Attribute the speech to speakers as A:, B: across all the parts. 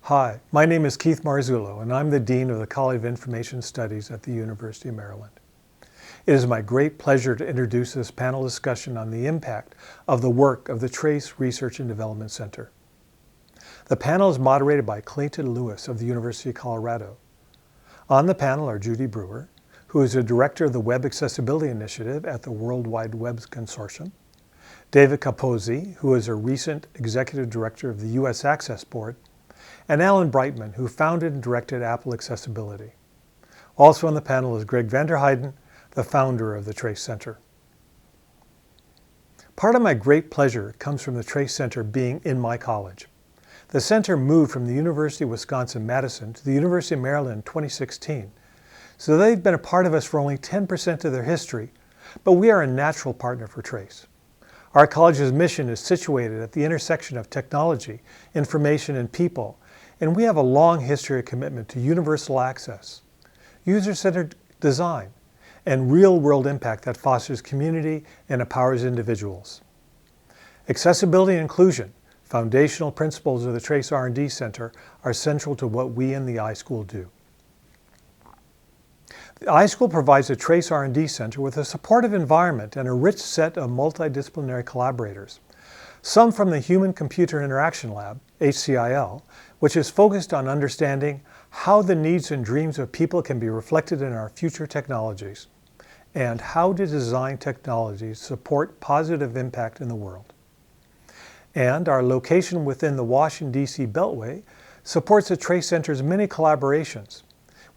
A: Hi, my name is Keith Marzullo, and I'm the Dean of the College of Information Studies at the University of Maryland. It is my great pleasure to introduce this panel discussion on the impact of the work of the Trace Research and Development Center. The panel is moderated by Clayton Lewis of the University of Colorado. On the panel are Judy Brewer, who is the Director of the Web Accessibility Initiative at the World Wide Web Consortium, David Capozzi, who is a recent Executive Director of the U.S. Access Board, and Alan Brightman, who founded and directed Apple Accessibility. Also on the panel is Gregg Vanderheiden, the founder of the Trace Center. Part of my great pleasure comes from the Trace Center being in my college. The center moved from the University of Wisconsin-Madison to the University of Maryland in 2016, so they've been a part of us for only 10% of their history, but we are a natural partner for Trace. Our college's mission is situated at the intersection of technology, information, and people, and we have a long history of commitment to universal access, user-centered design, and real-world impact that fosters community and empowers individuals. Accessibility and inclusion, foundational principles of the Trace R&D Center, are central to what we in the iSchool do. The iSchool provides the Trace R&D Center with a supportive environment and a rich set of multidisciplinary collaborators. Some from the Human-Computer Interaction Lab, HCIL, which is focused on understanding how the needs and dreams of people can be reflected in our future technologies, and how to design technologies support positive impact in the world. And our location within the Washington, D.C. Beltway supports the Trace Center's many collaborations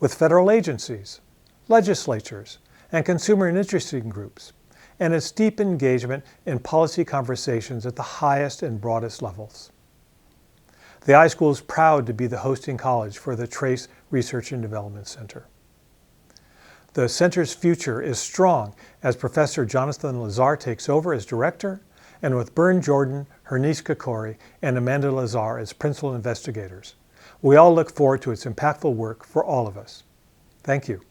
A: with federal agencies, legislatures, and consumer and interesting groups, and its deep engagement in policy conversations at the highest and broadest levels. The iSchool is proud to be the hosting college for the Trace Research and Development Center. The center's future is strong as Professor Jonathan Lazar takes over as director, and with Bern Jordan, Hernice Kokori, and Amanda Lazar as principal investigators. We all look forward to its impactful work for all of us. Thank you.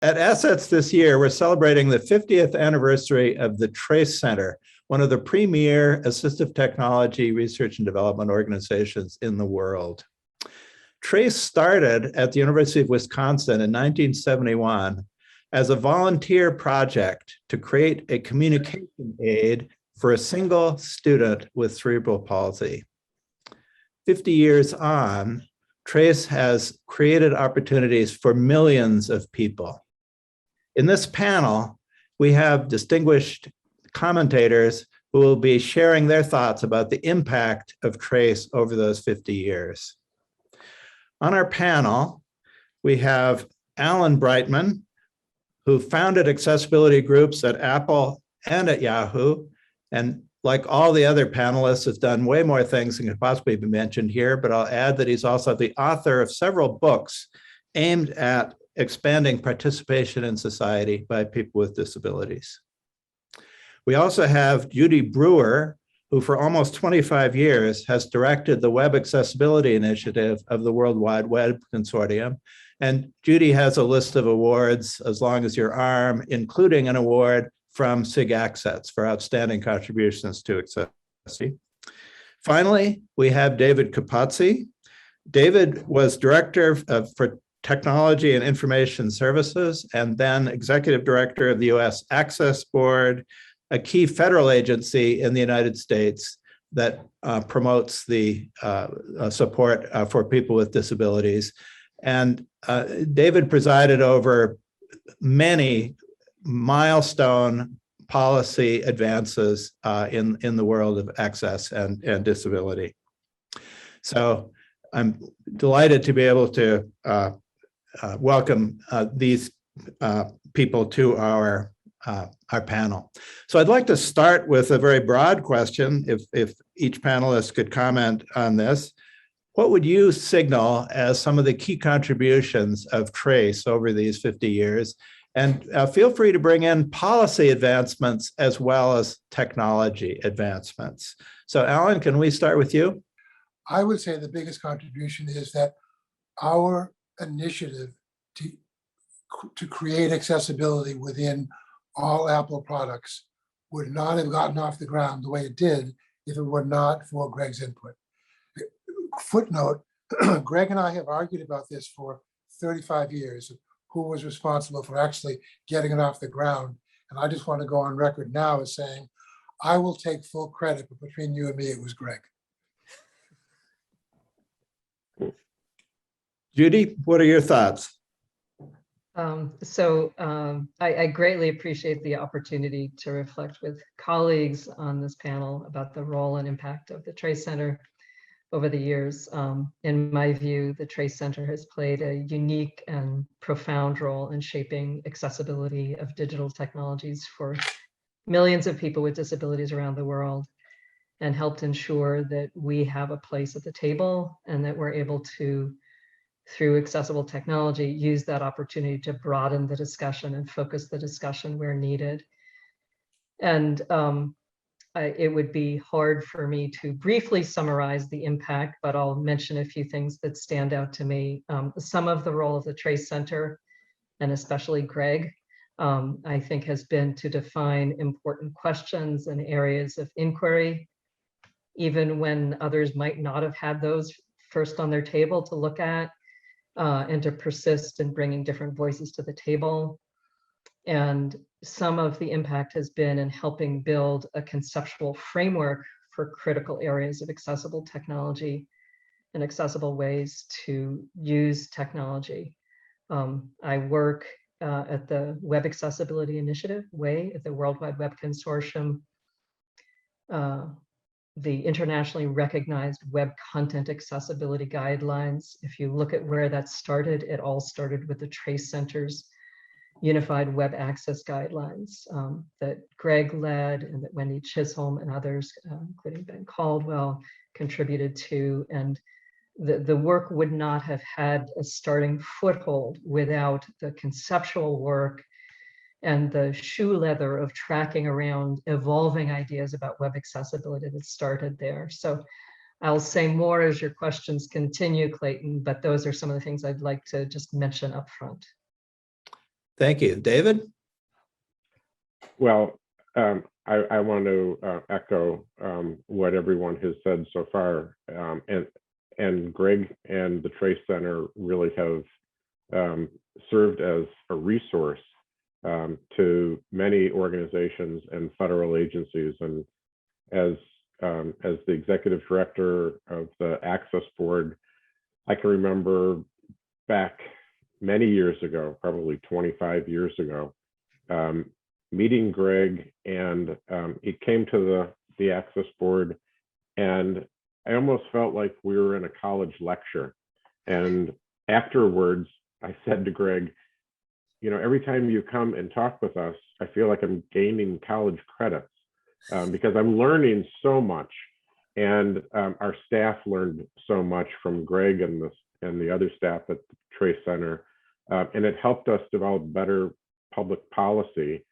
B: At Assets this year, we're celebrating the 50th anniversary of the Trace Center, one of the premier assistive technology research and development organizations in the world. Trace started at the University of Wisconsin in 1971 as a volunteer project to create a communication aid for a single student with cerebral palsy. 50 years on, Trace has created opportunities for millions of people. In this panel, we have distinguished commentators who will be sharing their thoughts about the impact of Trace over those 50 years. On our panel, we have Alan Brightman, who founded accessibility groups at Apple and at Yahoo, and like all the other panelists, has done way more things than could possibly be mentioned here, but I'll add that he's also the author of several books aimed at expanding participation in society by people with disabilities. We also have Judy Brewer, who for almost 25 years has directed the Web Accessibility Initiative of the World Wide Web Consortium. And Judy has a list of awards as long as your arm, including an award from SIG ASSETS for outstanding contributions to accessibility. Finally, we have David Capozzi. David was director for Technology and Information Services, and then Executive Director of the U.S. Access Board, a key federal agency in the United States that promotes the support for people with disabilities. And David presided over many milestone policy advances in the world of access and disability. So I'm delighted to be able to welcome these people to our panel. So I'd like to start with a very broad question, if each panelist could comment on this. What would you signal as some of the key contributions of Trace over these 50 years? And feel free to bring in policy advancements as well as technology advancements. So Alan, can we start with you?
C: I would say the biggest contribution is that our initiative to create accessibility within all Apple products would not have gotten off the ground the way it did if it were not for Gregg's input. Footnote, Gregg and I have argued about this for 35 years, who was responsible for actually getting it off the ground. And I just want to go on record now as saying, I will take full credit, but between you and me, it was Gregg.
B: Judy, what are your thoughts?
D: I greatly appreciate the opportunity to reflect with colleagues on this panel about the role and impact of the Trace Center over the years. In my view, the Trace Center has played a unique and profound role in shaping accessibility of digital technologies for millions of people with disabilities around the world, and helped ensure that we have a place at the table and that we're able to, through accessible technology, use that opportunity to broaden the discussion and focus the discussion where needed. And it would be hard for me to briefly summarize the impact, but I'll mention a few things that stand out to me. Some of the role of the Trace Center, and especially Gregg, I think has been to define important questions and areas of inquiry, even when others might not have had those first on their table to look at, and to persist in bringing different voices to the table. And some of the impact has been in helping build a conceptual framework for critical areas of accessible technology and accessible ways to use technology. I work at the Web Accessibility Initiative, WAY, at the World Wide Web Consortium, the internationally recognized web content accessibility guidelines. If you look at where that started, it all started with the Trace Center's Unified Web Access Guidelines that Gregg led and that Wendy Chisholm and others, including Ben Caldwell, contributed to. And the work would not have had a starting foothold without the conceptual work and the shoe leather of tracking around evolving ideas about web accessibility that started there. So I'll say more as your questions continue, Clayton, but those are some of the things I'd like to just mention up front.
B: Thank you. David?
E: Well, I want to echo what everyone has said so far. And Gregg and the Trace Center really have served as a resource to many organizations and federal agencies. And as the executive director of the Access Board, I can remember back many years ago, probably 25 years ago, meeting Gregg, and he came to the Access Board, and I almost felt like we were in a college lecture. And afterwards, I said to Gregg, you know, every time you come and talk with us, I feel like I'm gaining college credits because I'm learning so much. And our staff learned so much from Gregg and the other staff at the Trace Center. And it helped us develop better public policy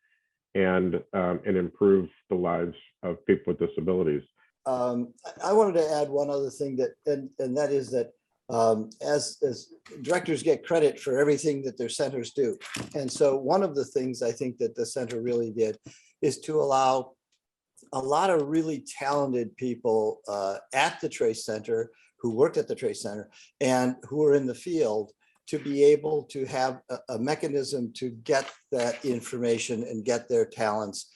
E: and improve the lives of people with disabilities.
F: I wanted to add one other thing that, and that is that as directors get credit for everything that their centers do. And so one of the things I think that the center really did is to allow a lot of really talented people at the Trace Center, who worked at the Trace Center and who are in the field, to be able to have a mechanism to get that information and get their talents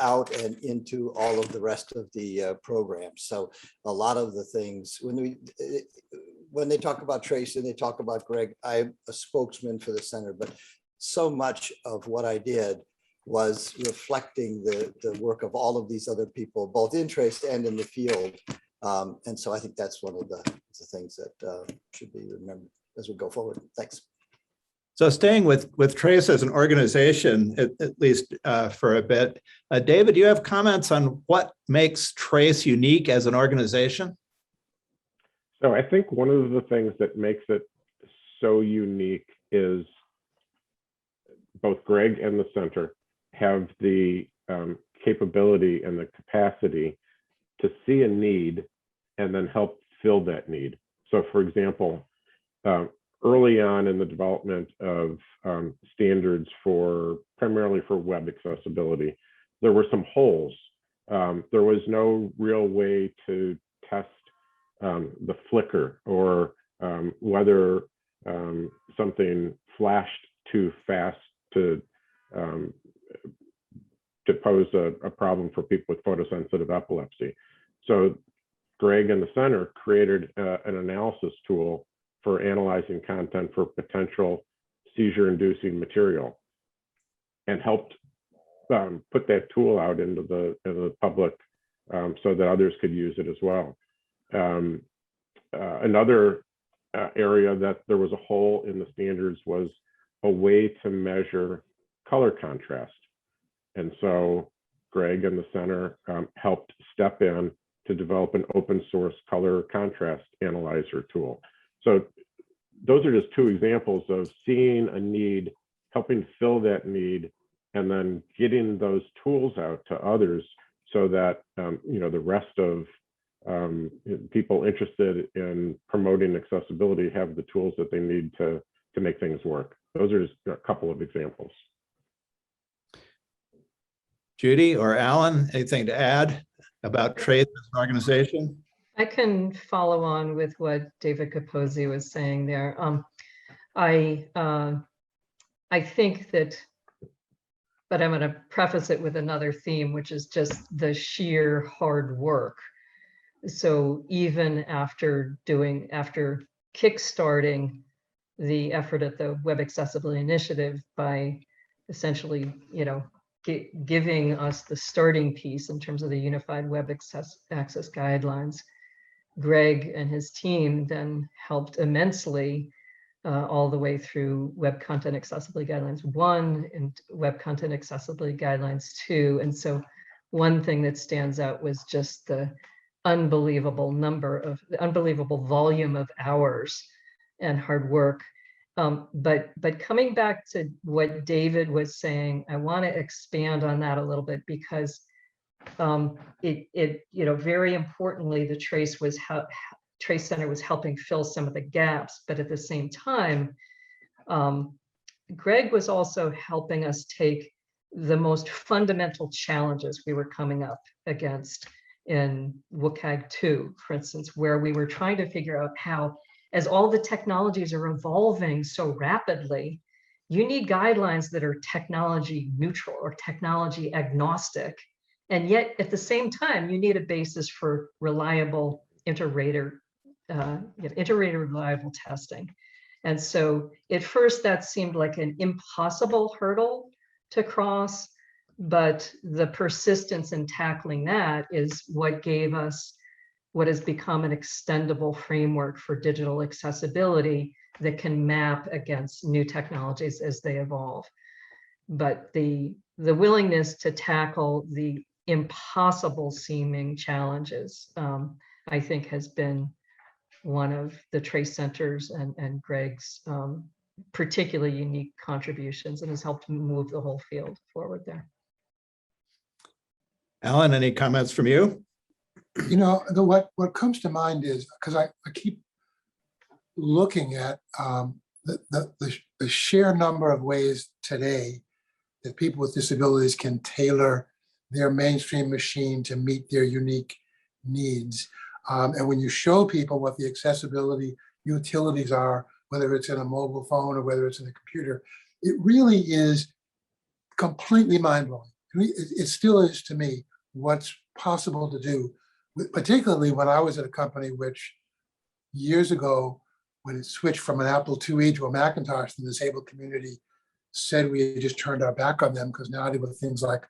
F: out and into all of the rest of the programs. So a lot of the things, when they talk about Trace and they talk about Gregg, I'm a spokesman for the center, but so much of what I did was reflecting the work of all of these other people, both in Trace and in the field. And so I think that's one of the things that should be remembered as we go forward. Thanks.
B: So staying with Trace as an organization, at least for a bit, David, do you have comments on what makes Trace unique as an organization?
E: So I think one of the things that makes it so unique is both Gregg and the center have the capability and the capacity to see a need and then help fill that need. So for example, early on in the development of standards primarily for web accessibility, there were some holes. There was no real way to test the flicker or whether something flashed too fast to pose a problem for people with photosensitive epilepsy. So Gregg and the center created an analysis tool for analyzing content for potential seizure-inducing material, and helped put that tool out into the public so that others could use it as well. Another area that there was a hole in the standards was a way to measure color contrast. And so Gregg and the center helped step in to develop an open source color contrast analyzer tool. So those are just two examples of seeing a need, helping fill that need, and then getting those tools out to others so that the rest of people interested in promoting accessibility have the tools that they need to make things work. Those are just a couple of examples.
B: Judy or Alan, anything to add about TRACE as an organization?
D: I can follow on with what David Capozzi was saying there. I think that, but I'm going to preface it with another theme, which is just the sheer hard work. So even after kickstarting the effort at the Web Accessibility Initiative by essentially, giving us the starting piece in terms of the Unified Web Access Guidelines, Gregg and his team then helped immensely all the way through Web Content Accessibility Guidelines 1 and Web Content Accessibility Guidelines 2. And so one thing that stands out was just the unbelievable volume of hours and hard work. But coming back to what David was saying, I want to expand on that a little bit, because very importantly, the TRACE Center was helping fill some of the gaps, but at the same time, Gregg was also helping us take the most fundamental challenges we were coming up against in WCAG 2, for instance, where we were trying to figure out how, as all the technologies are evolving so rapidly, you need guidelines that are technology neutral or technology agnostic. And yet at the same time, you need a basis for reliable inter-rater reliable testing. And so at first that seemed like an impossible hurdle to cross, but the persistence in tackling that is what gave us what has become an extendable framework for digital accessibility that can map against new technologies as they evolve. But the willingness to tackle the impossible seeming challenges, I think, has been one of the TRACE Center's and Gregg's particularly unique contributions, and has helped move the whole field forward there.
B: Alan, any comments from you?
C: What comes to mind is, because I keep looking at the sheer number of ways today that people with disabilities can tailor their mainstream machine to meet their unique needs. And when you show people what the accessibility utilities are, whether it's in a mobile phone or whether it's in a computer, it really is completely mind-blowing. It still is to me what's possible to do, particularly when I was at a company which years ago, when it switched from an Apple IIe to a Macintosh, the disabled community said we had just turned our back on them, because now they were things like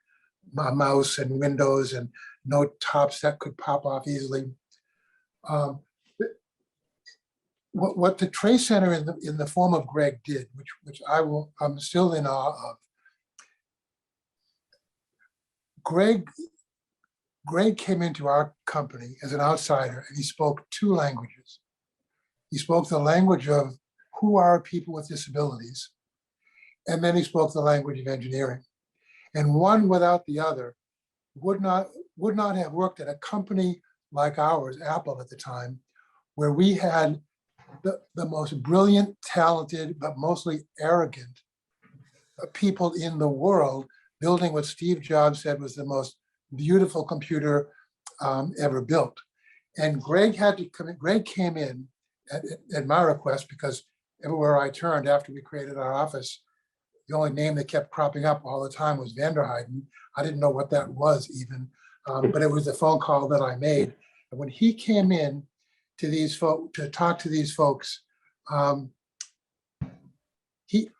C: a mouse and windows and no tops that could pop off easily. What the TRACE Center in the form of Gregg did, which I'm still in awe of. Gregg came into our company as an outsider, and he spoke two languages. He spoke the language of who are people with disabilities, and then he spoke the language of engineering. And one without the other would not have worked at a company like ours, Apple at the time, where we had the most brilliant, talented, but mostly arrogant people in the world building what Steve Jobs said was the most beautiful computer ever built. And Gregg had to come in. Gregg came in at my request, because everywhere I turned after we created our office, the only name that kept cropping up all the time was Vanderheiden. I didn't know what that was even, but it was the phone call that I made. And when he came in to these folks to talk to these folks, it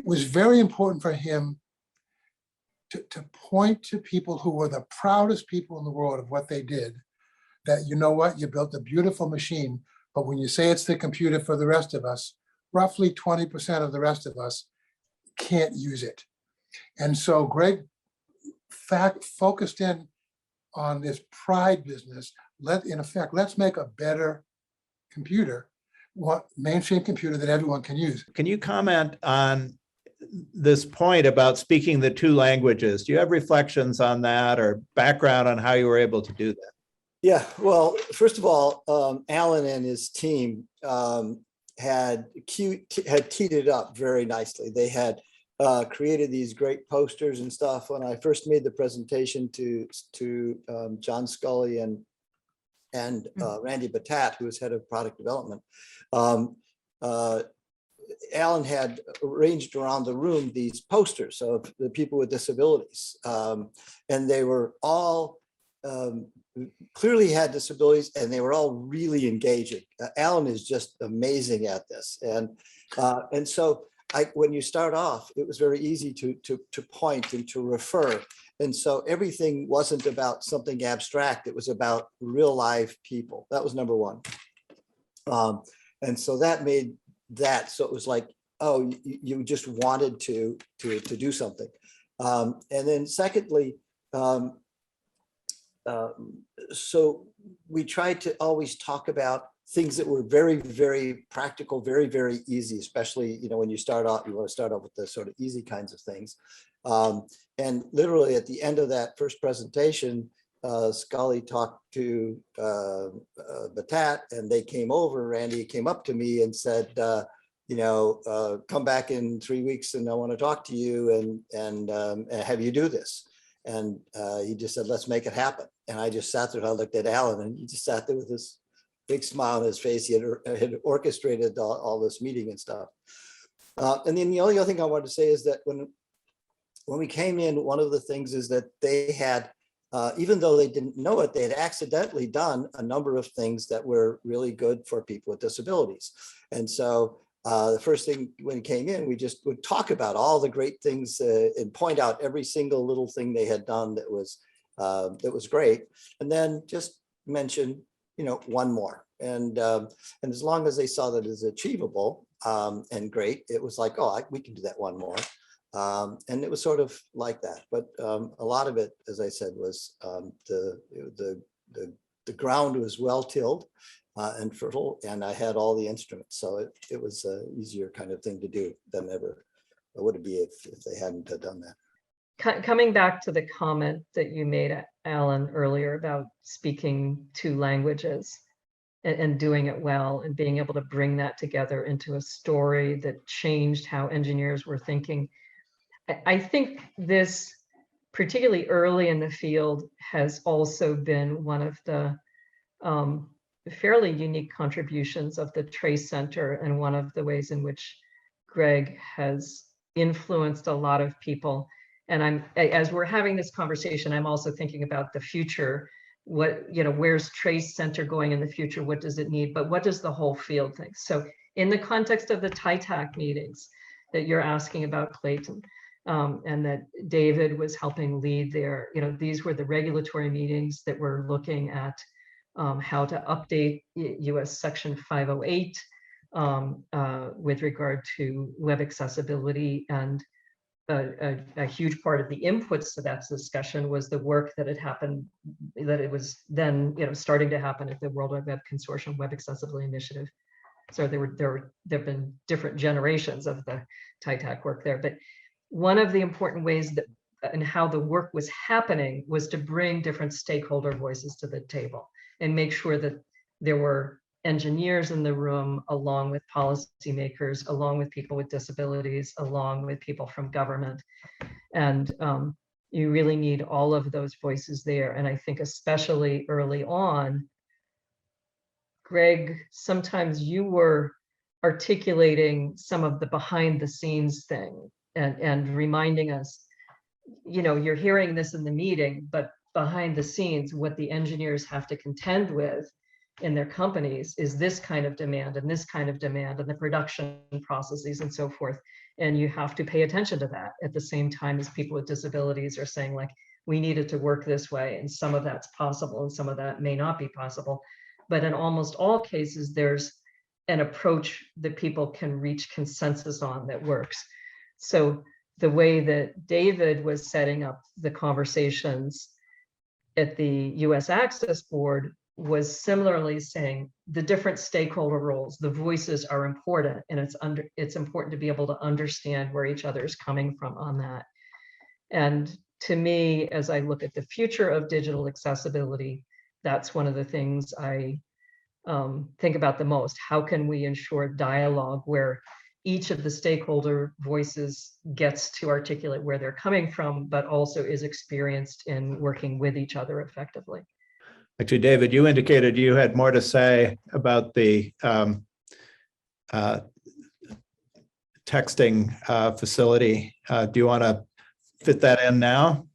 C: was very important for him to point to people who were the proudest people in the world of what they did, that, you know what, you built a beautiful machine, but when you say it's the computer for the rest of us, roughly 20% of the rest of us can't use it. And so Gregg focused in on this pride business. Let's make a better computer, mainstream computer that everyone can use.
B: Can you comment on this point about speaking the two languages? Do you have reflections on that or background on how you were able to do that?
F: Yeah, well, first of all, Alan and his team had teed it up very nicely. They had created these great posters and stuff. When I first made the presentation to John Scully and Randy Batat, who was head of product development, Alan had arranged around the room these posters of the people with disabilities, and they were all clearly had disabilities, and they were all really engaging. Alan is just amazing at this, and so when you start off, it was very easy to point and to refer, and so everything wasn't about something abstract. It was about real live people. That was number one, and so that made that so it was like, oh, you just wanted to do something, and then secondly. So we tried to always talk about things that were very, very practical, very, very easy, especially, when you start off, you want to start off with the sort of easy kinds of things. And literally at the end of that first presentation, Scully talked to Batat, and they came over. Randy came up to me and said, come back in 3 weeks and I want to talk to you and have you do this. And he just said, let's make it happen. And I just sat there and I looked at Alan, and he just sat there with this big smile on his face. He had orchestrated all this meeting and stuff. And then the only other thing I wanted to say is that when we came in, one of the things is that they had, even though they didn't know it, they had accidentally done a number of things that were really good for people with disabilities. And so the first thing when it came in, we just would talk about all the great things and point out every single little thing they had done that was great, and then just mention, one more. And as long as they saw that as achievable and great, it was like, oh, we can do that one more. And it was sort of like that. But a lot of it, as I said, was the ground was well tilled and fertile, and I had all the instruments, so it was an easier kind of thing to do than ever would it be if they hadn't done that.
D: Coming back to the comment that you made, Alan, earlier about speaking two languages and doing it well and being able to bring that together into a story that changed how engineers were thinking. I think this, particularly early in the field, has also been one of the fairly unique contributions of the Trace Center, and one of the ways in which Gregg has influenced a lot of people. And as we're having this conversation, I'm also thinking about the future. Where's Trace Center going in the future? What does it need? But what does the whole field think? So in the context of the TITAC meetings that you're asking about, Clayton, and that David was helping lead there, these were the regulatory meetings that were looking at how to update US Section 508 with regard to web accessibility. And a huge part of the inputs to that discussion was the work that had happened, that it was then starting to happen at the World Wide Web Consortium Web Accessibility Initiative. So there have been different generations of the TITAC work there. But one of the important ways that and how the work was happening was to bring different stakeholder voices to the table and make sure that there were engineers in the room, along with policymakers, along with people with disabilities, along with people from government. And you really need all of those voices there. And I think especially early on, Gregg, sometimes you were articulating some of the behind the scenes thing and reminding us, you're hearing this in the meeting, but behind the scenes, what the engineers have to contend with in their companies is this kind of demand and this kind of demand and the production processes and so forth. And you have to pay attention to that at the same time as people with disabilities are saying, like, we need it to work this way. And some of that's possible and some of that may not be possible. But in almost all cases, there's an approach that people can reach consensus on that works. So the way that David was setting up the conversations at the US Access Board was similarly saying the different stakeholder roles, the voices are important, and it's important to be able to understand where each other is coming from on that. And to me, as I look at the future of digital accessibility, that's one of the things I think about the most. How can we ensure dialogue where each of the stakeholder voices gets to articulate where they're coming from, but also is experienced in working with each other effectively?
B: Actually, David, you indicated you had more to say about the texting facility. Do you want to fit that in now?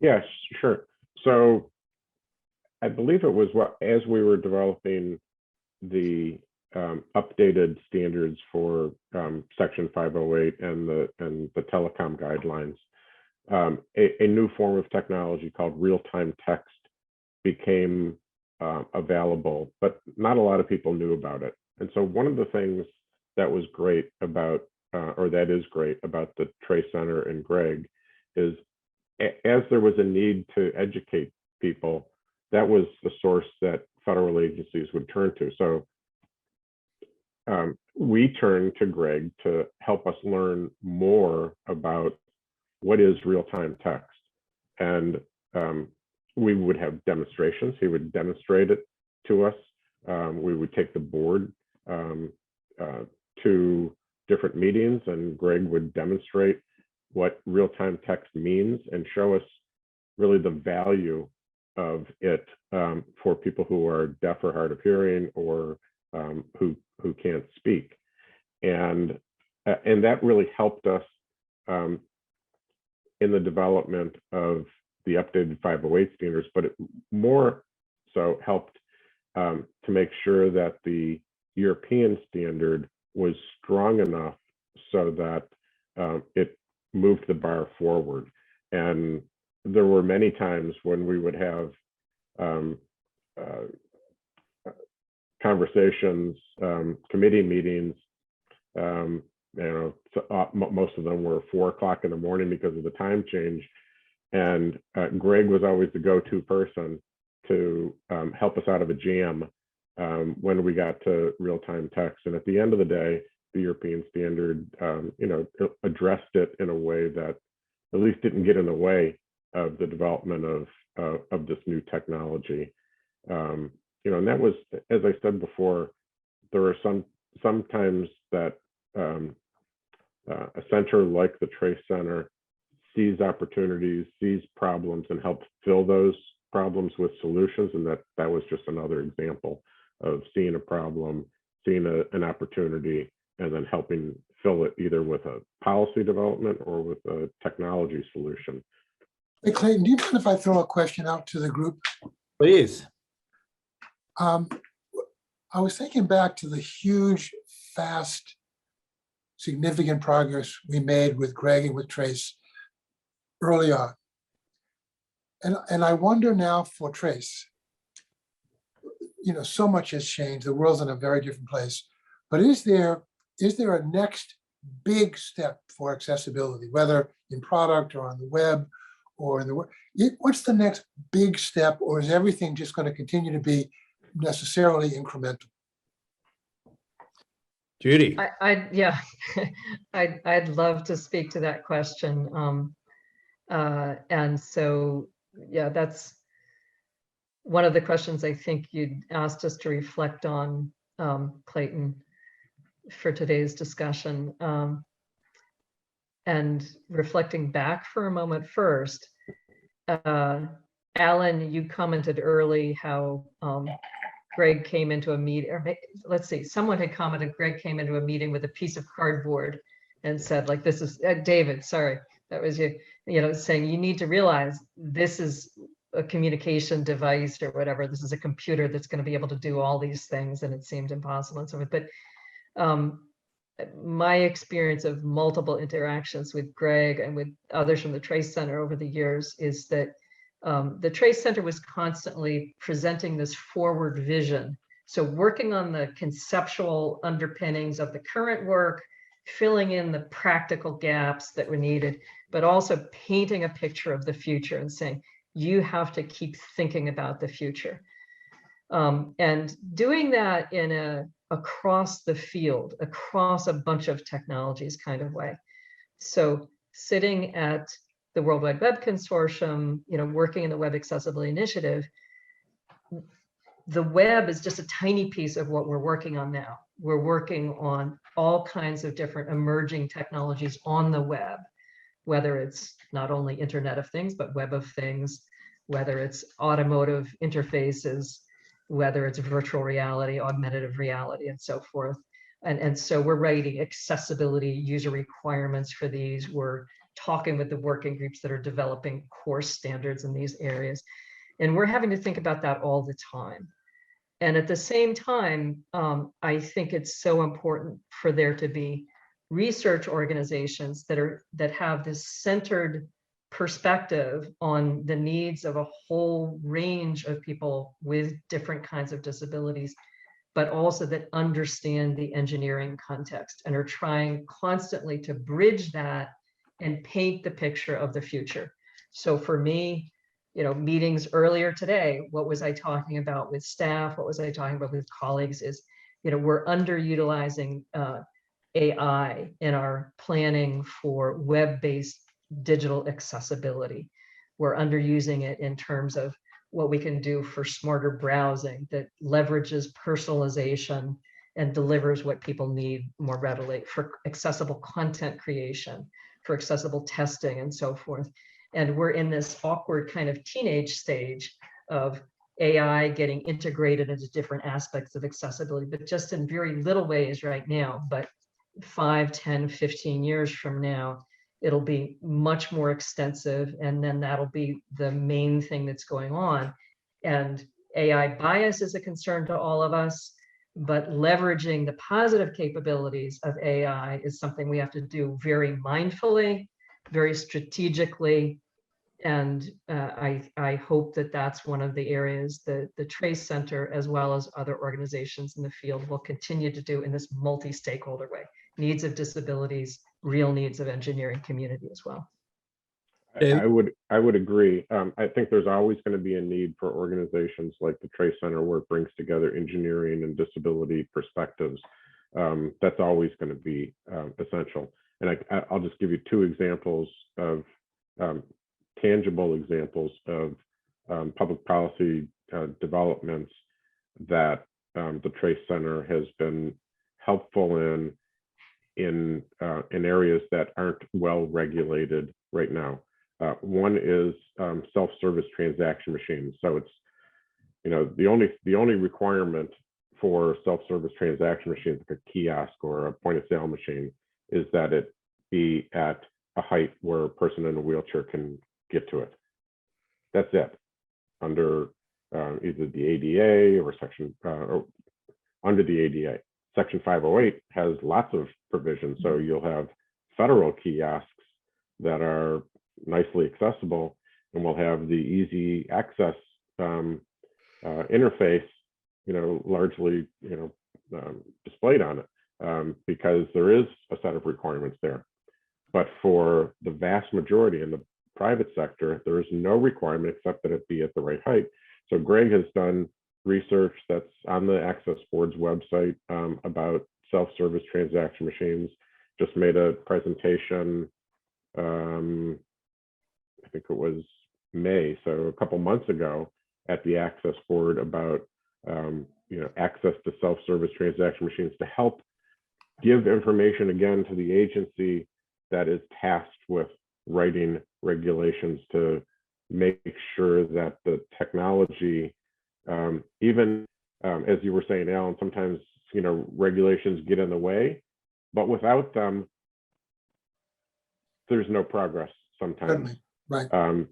E: Yes, sure. So I believe it was as we were developing the updated standards for Section 508 and the telecom guidelines, a new form of technology called real-time text became available, but not a lot of people knew about it. And so one of the things that was great about, or that is great about the Trace Center and Gregg, is as there was a need to educate people, that was the source that federal agencies would turn to. So we turned to Gregg to help us learn more about what is real-time text. And we would have demonstrations. He would demonstrate it to us. We would take the board to different meetings, and Gregg would demonstrate what real-time text means and show us really the value of it for people who are deaf or hard of hearing, or who can't speak. And that really helped us in the development of the updated 508 standards, but it more so helped to make sure that the European standard was strong enough so that it moved the bar forward. And there were many times when we would have conversations, committee meetings, most of them were 4 o'clock in the morning because of the time change. And Gregg was always the go-to person to help us out of a jam when we got to real-time text. And at the end of the day, the European standard, addressed it in a way that at least didn't get in the way of the development of this new technology. And that was, as I said before, there are sometimes that a center like the Trace Center sees opportunities, sees problems, and helps fill those problems with solutions. And that was just another example of seeing a problem, seeing an opportunity, and then helping fill it either with a policy development or with a technology solution.
C: Hey, Clayton, do you mind if I throw a question out to the group?
B: Please.
C: I was thinking back to the huge, fast, significant progress we made with Gregg and with Trace early on. And I wonder now for Trace, so much has changed. The world's in a very different place. But is there a next big step for accessibility, whether in product or on the web or in the work? What's the next big step, or is everything just going to continue to be necessarily incremental?
B: Judy.
D: I'd love to speak to that question. And so, that's one of the questions I think you'd asked us to reflect on Clayton, for today's discussion. And reflecting back for a moment first, Alan, you commented early how Gregg came into a meeting, or let's see, someone had commented Gregg came into a meeting with a piece of cardboard and said, like, this is, David, sorry, that was you, saying you need to realize this is a communication device or whatever. This is a computer that's going to be able to do all these things, and it seemed impossible and so forth. But my experience of multiple interactions with Gregg and with others from the Trace Center over the years is that the Trace Center was constantly presenting this forward vision. So working on the conceptual underpinnings of the current work, filling in the practical gaps that were needed, but also painting a picture of the future and saying, you have to keep thinking about the future. And doing that in a across the field, across a bunch of technologies kind of way. So sitting at the World Wide Web Consortium, working in the Web Accessibility Initiative, the web is just a tiny piece of what we're working on now. We're working on all kinds of different emerging technologies on the web, whether it's not only Internet of Things, but Web of Things, whether it's automotive interfaces, whether it's virtual reality, augmentative reality, and so forth. And so we're writing accessibility user requirements for these. We're talking with the working groups that are developing course standards in these areas. And we're having to think about that all the time. And at the same time, I think it's so important for there to be research organizations that have this centered perspective on the needs of a whole range of people with different kinds of disabilities, but also that understand the engineering context and are trying constantly to bridge that and paint the picture of the future. So for me, meetings earlier today, what was I talking about with staff? What was I talking about with colleagues is, we're underutilizing AI in our planning for web-based digital accessibility. We're underusing it in terms of what we can do for smarter browsing that leverages personalization and delivers what people need more readily, for accessible content creation, for accessible testing, and so forth. And we're in this awkward kind of teenage stage of AI getting integrated into different aspects of accessibility, but just in very little ways right now. But 5, 10, 15 years from now, it'll be much more extensive, and then that'll be the main thing that's going on. And AI bias is a concern to all of us, but leveraging the positive capabilities of AI is something we have to do very mindfully, very strategically. And I hope that that's one of the areas that the Trace Center, as well as other organizations in the field, will continue to do in this multi-stakeholder way. Needs of disabilities, real needs of engineering community as well.
E: I would agree. I think there's always going to be a need for organizations like the Trace Center, where it brings together engineering and disability perspectives. That's always going to be essential. And I'll just give you 2 examples of tangible examples of public policy developments that the Trace Center has been helpful in areas that aren't well regulated right now. One is self-service transaction machines. So it's, the only requirement for self-service transaction machines, like a kiosk or a point of sale machine, is that it be at a height where a person in a wheelchair can get to it. That's it. Under either the ADA or or under the ADA. Section 508 has lots of provisions. So you'll have federal kiosks that are nicely accessible, and we'll have the easy access interface, largely, displayed on it, because there is a set of requirements there. But for the vast majority in the private sector, there is no requirement except that it be at the right height. So Gregg has done research that's on the Access Board's website about self-service transaction machines. Just made a presentation, I think it was May, so a couple months ago, at the Access Board about access to self-service transaction machines to help give information again to the agency that is tasked with writing regulations to make sure that the technology, even as you were saying, Alan, sometimes regulations get in the way, but without them, there's no progress sometimes.
C: Certainly. Right.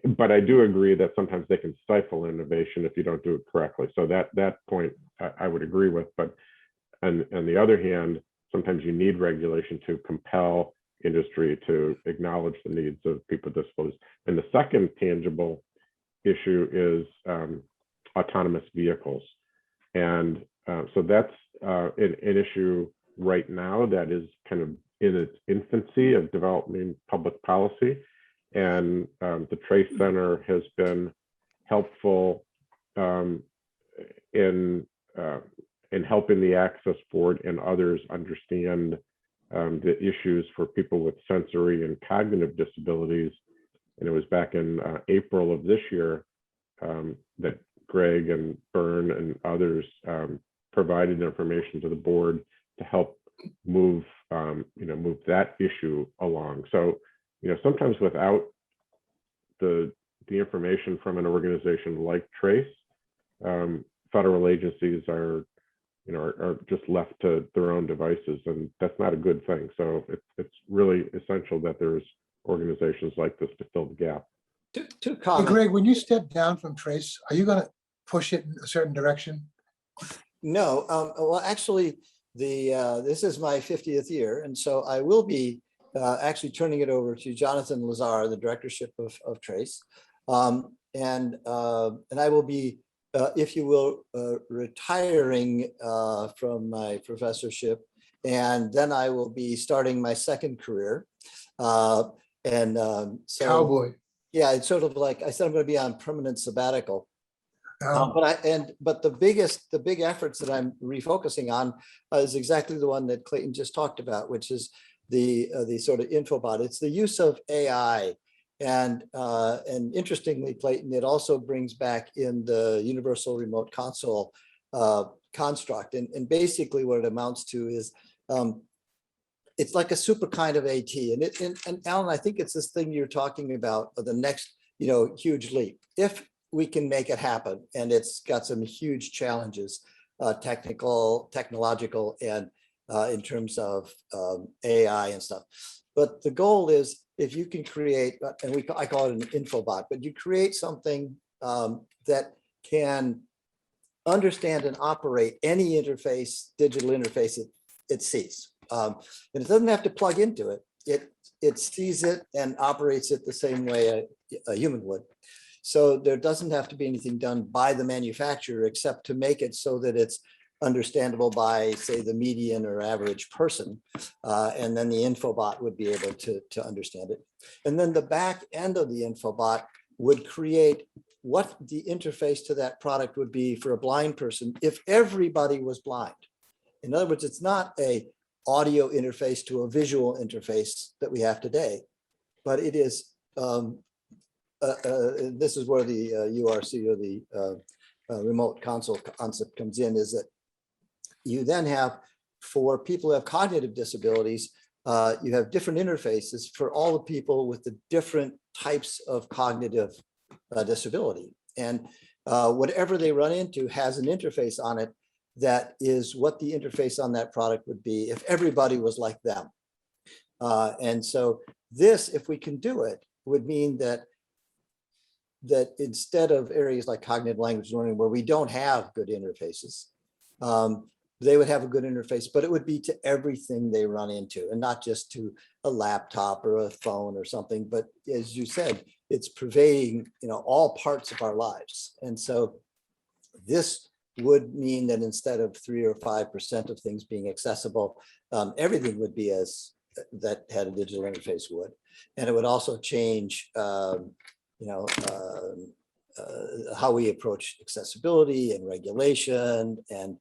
E: But I do agree that sometimes they can stifle innovation if you don't do it correctly. So that point I would agree with. But on the other hand, sometimes you need regulation to compel industry to acknowledge the needs of people with disabilities. And the second tangible issue is autonomous vehicles. And so that's an issue right now that is kind of in its infancy of developing public policy. And the Trace Center has been helpful in helping the Access Board and others understand the issues for people with sensory and cognitive disabilities. And it was back in April of this year that Gregg and Byrne and others provided information to the board to help move move that issue along. So sometimes without the information from an organization like Trace, federal agencies are just left to their own devices, and that's not a good thing. So it's really essential that there's organizations like this to fill the gap.
F: Two
C: Hey,
F: comments.
C: Greg, when you step down from Trace, are you going to push it in a certain direction?
F: No, well, actually, this is my 50th year, and so I will be actually turning it over to Jonathan Lazar, the directorship of Trace, and I will be, if you will, retiring from my professorship, and then I will be starting my second career, so
C: Cowboy.
F: yeah, it's sort of like I said, I'm going to be on permanent sabbatical.
C: Um,
F: But the big efforts that I'm refocusing on is exactly the one that Clayton just talked about, which is the sort of infobot. It's the use of AI, and interestingly, Clayton, it also brings back in the universal remote console construct, and basically what it amounts to is it's like a super kind of AT, and Alan, I think it's this thing you're talking about, the next huge leap. If we can make it happen, and it's got some huge challenges, technological, and in terms of AI and stuff. But the goal is, if you can create, and I call it an infobot, but you create something that can understand and operate any interface, digital interface it sees. And it doesn't have to plug into it. It sees it and operates it the same way a human would. So there doesn't have to be anything done by the manufacturer except to make it so that it's understandable by, say, the median or average person. And then the infobot would be able to understand it. And then the back end of the infobot would create what the interface to that product would be for a blind person if everybody was blind. In other words, it's not a audio interface to a visual interface that we have today, but it is, this is where the URC, or the remote console concept comes in, is that you then have, for people who have cognitive disabilities, you have different interfaces for all the people with the different types of cognitive disability. And whatever they run into has an interface on it that is what the interface on that product would be if everybody was like them. And so this, if we can do it, would mean that instead of areas like cognitive language learning where we don't have good interfaces, they would have a good interface, but it would be to everything they run into, and not just to a laptop or a phone or something, but as you said, it's pervading, all parts of our lives. And so this would mean that instead of 3 or 5% of things being accessible, everything would be as that had a digital interface would. And it would also change how we approach accessibility and regulation and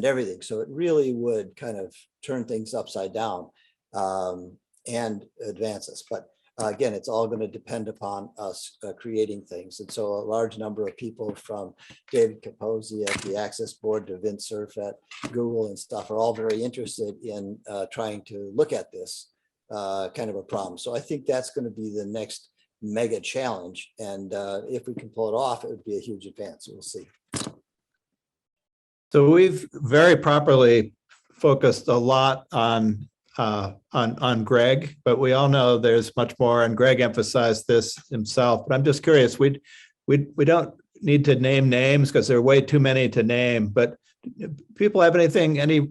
F: everything. So it really would kind of turn things upside down and advance us. But again, it's all going to depend upon us creating things. And so a large number of people, from David Capozzi at the Access Board to Vince Cerf at Google and stuff, are all very interested in trying to look at this kind of a problem. So I think that's going to be the next mega challenge. And if we can pull it off, it would be a huge advance. We'll see.
B: So we've very properly focused a lot on Gregg, but we all know there's much more, and Gregg emphasized this himself. But I'm just curious, we don't need to name names because there are way too many to name. But people have any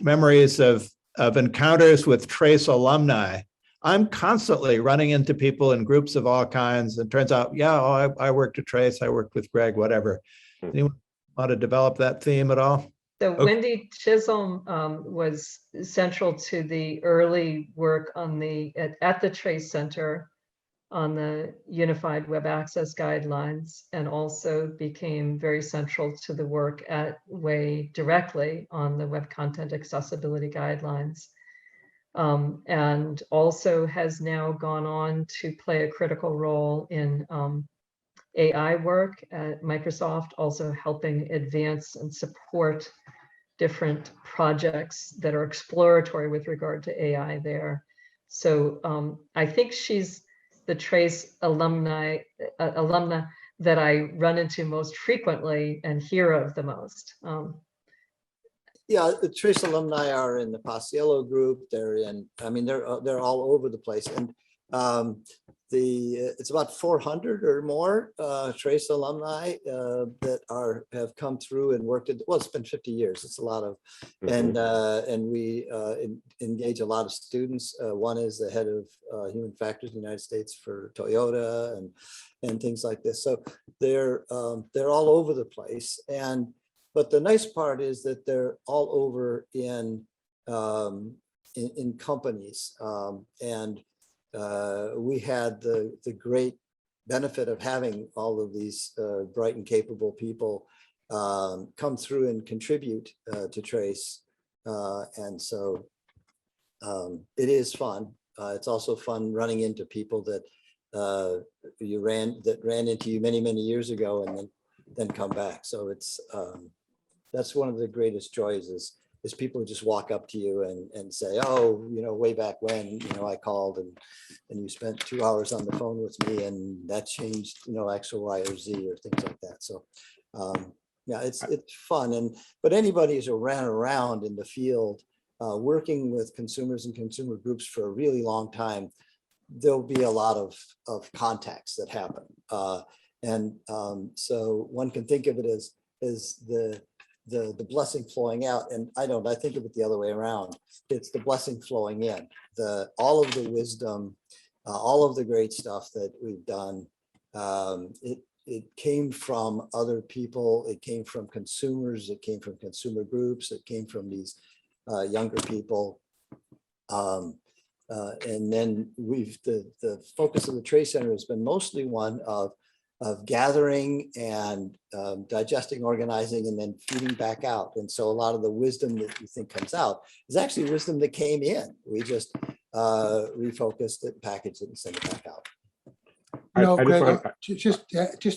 B: memories of encounters with Trace alumni? I'm constantly running into people in groups of all kinds, and turns out, yeah, oh, I worked at Trace, I worked with Gregg, whatever. Anyone want to develop that theme at all?
D: So
B: Okay.
D: Wendy Chisholm was central to the early work on at the Trace Center on the Unified Web Access Guidelines, and also became very central to the work at WAY directly on the Web Content Accessibility Guidelines. And also has now gone on to play a critical role in AI work at Microsoft, also helping advance and support different projects that are exploratory with regard to AI there. So I think she's the Trace alumna that I run into most frequently and hear of the most.
F: Yeah, the Trace alumni are in the Paciello group. They're in, I mean, they're all over the place. And it's about 400 or more Trace alumni that have come through and worked at, well, it's been 50 years. It's a lot of, and we engage a lot of students. One is the head of human factors in the United States for Toyota and things like this. So they're all over the place. But the nice part is that they're all over in companies, and we had the great benefit of having all of these bright and capable people come through and contribute to Trace, and so it is fun. It's also fun running into people that ran into you many years ago and then come back. So it's that's one of the greatest joys is people who just walk up to you and say, oh, way back when, I called and you spent 2 hours on the phone with me and that changed, X or Y or Z or things like that. So yeah, it's fun. But anybody who's ran around in the field working with consumers and consumer groups for a really long time, there'll be a lot of contacts that happen. So one can think of it as the blessing flowing out, and I think of it the other way around. It's the blessing flowing in. All of the wisdom, all of the great stuff that we've done, it came from other people. It came from consumers. It came from consumer groups. It came from these younger people. And then the focus of the Trace Center has been mostly one of gathering and digesting, organizing, and then feeding back out. And so a lot of the wisdom that you think comes out is actually wisdom that came in. We just refocused it, packaged it, and sent it back out.
C: Greg, just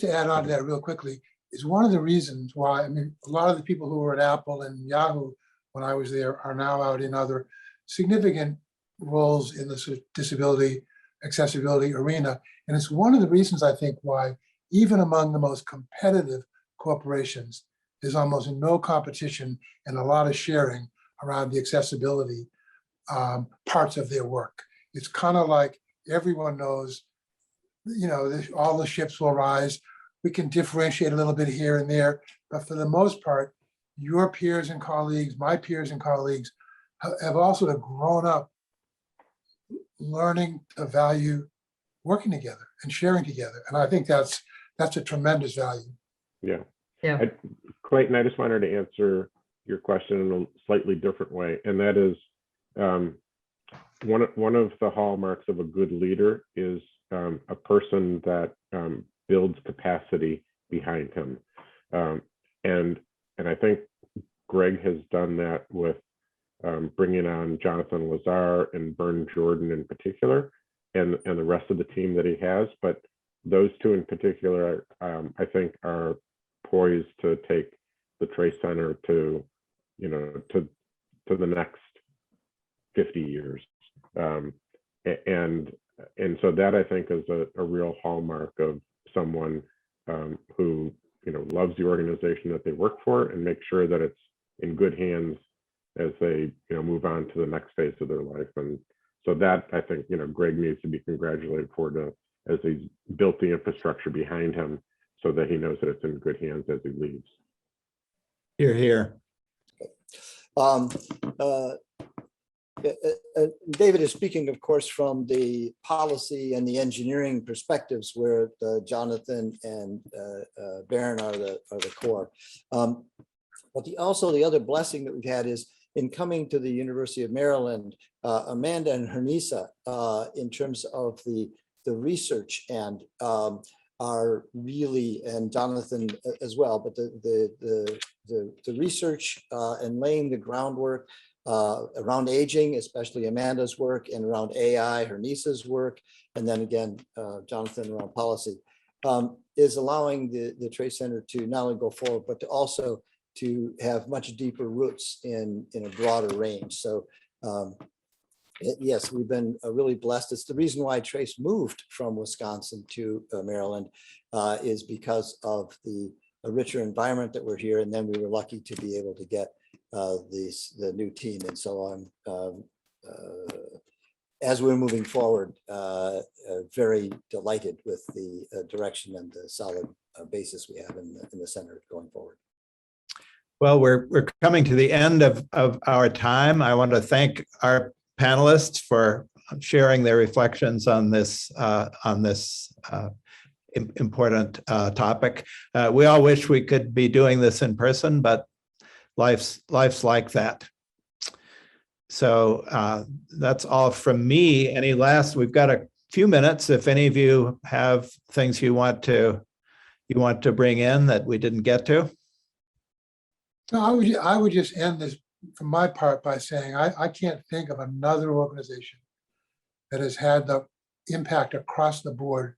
C: to add on to that real quickly, is one of the reasons why, I mean, a lot of the people who were at Apple and Yahoo when I was there are now out in other significant roles in the disability accessibility arena. And it's one of the reasons I think why even among the most competitive corporations, there's almost no competition and a lot of sharing around the accessibility parts of their work. It's kind of like everyone knows, all the ships will rise. We can differentiate a little bit here and there, but for the most part, your peers and colleagues, my peers and colleagues have all sort of grown up learning to value working together and sharing together. And I think that's a tremendous value.
D: Yeah.
E: Clayton, I just wanted to answer your question in a slightly different way. And that is one of the hallmarks of a good leader is a person that builds capacity behind him. And I think Gregg has done that with bringing on Jonathan Lazar and Bern Jordan in particular. And and the rest of the team that he has, but those two in particular, I think, are poised to take the Trace Center to, to the next 50 years. And so that, I think, is a real hallmark of someone who, loves the organization that they work for and make sure that it's in good hands as they, move on to the next phase of their life. And so that, I think, Gregg needs to be congratulated for as he's built the infrastructure behind him so that he knows that it's in good hands as he leaves.
B: Hear, hear.
F: David is speaking, of course, from the policy and the engineering perspectives, where Jonathan and Baron are the core. But also the other blessing that we've had is in coming to the University of Maryland, Amanda and Hernisa, in terms of the research and are really, and Jonathan as well, but the research and laying the groundwork around aging, especially Amanda's work, and around AI, Hernisa's work, and then again, Jonathan around policy, is allowing the Trace Center to not only go forward, but to also to have much deeper roots in a broader range. So yes, we've been really blessed. It's the reason why Trace moved from Wisconsin to Maryland, is because of the richer environment that we're here. And then we were lucky to be able to get the new team and so on. As we're moving forward, very delighted with the direction and the solid basis we have in the center going forward.
B: Well, we're coming to the end of our time. I want to thank our panelists for sharing their reflections on this important topic. We all wish we could be doing this in person, but life's like that. So that's all from me. We've got a few minutes. If any of you have things you want to bring in that we didn't get to.
C: No, I would just end this from my part by saying I can't think of another organization that has had the impact across the board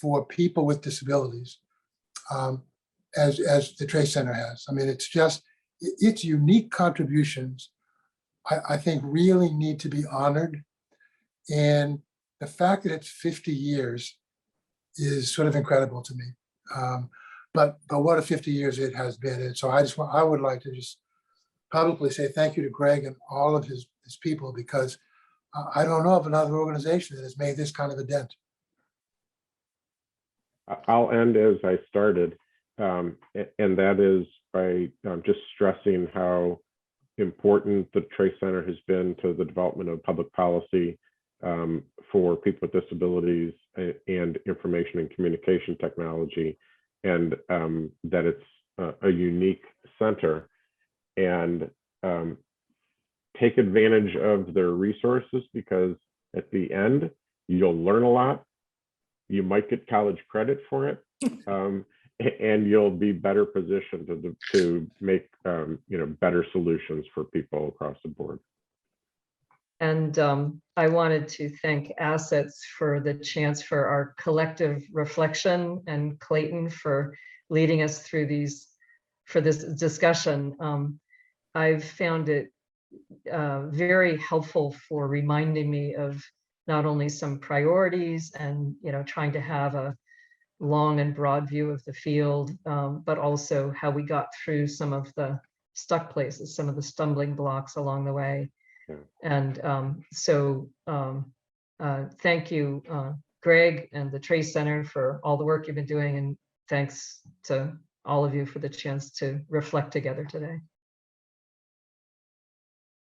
C: for people with disabilities as the Trace Center has. I mean, it's just its unique contributions, I think, really need to be honored. And the fact that it's 50 years is sort of incredible to me. But what a 50 years it has been. And so I would like to just publicly say thank you to Gregg and all of his people, because I don't know of another organization that has made this kind of a dent.
E: I'll end as I started, and that is by just stressing how important the Trace Center has been to the development of public policy for people with disabilities and information and communication technology, and that it's a unique center, and take advantage of their resources, because at the end, you'll learn a lot. You might get college credit for it, and you'll be better positioned to make better solutions for people across the board.
D: And I wanted to thank Assets for the chance for our collective reflection, and Clayton for leading us through this discussion. I've found it very helpful for reminding me of not only some priorities and trying to have a long and broad view of the field, but also how we got through some of the stuck places, some of the stumbling blocks along the way. Yeah. And so thank you, Gregg and the Trace Center, for all the work you've been doing, and thanks to all of you for the chance to reflect together today.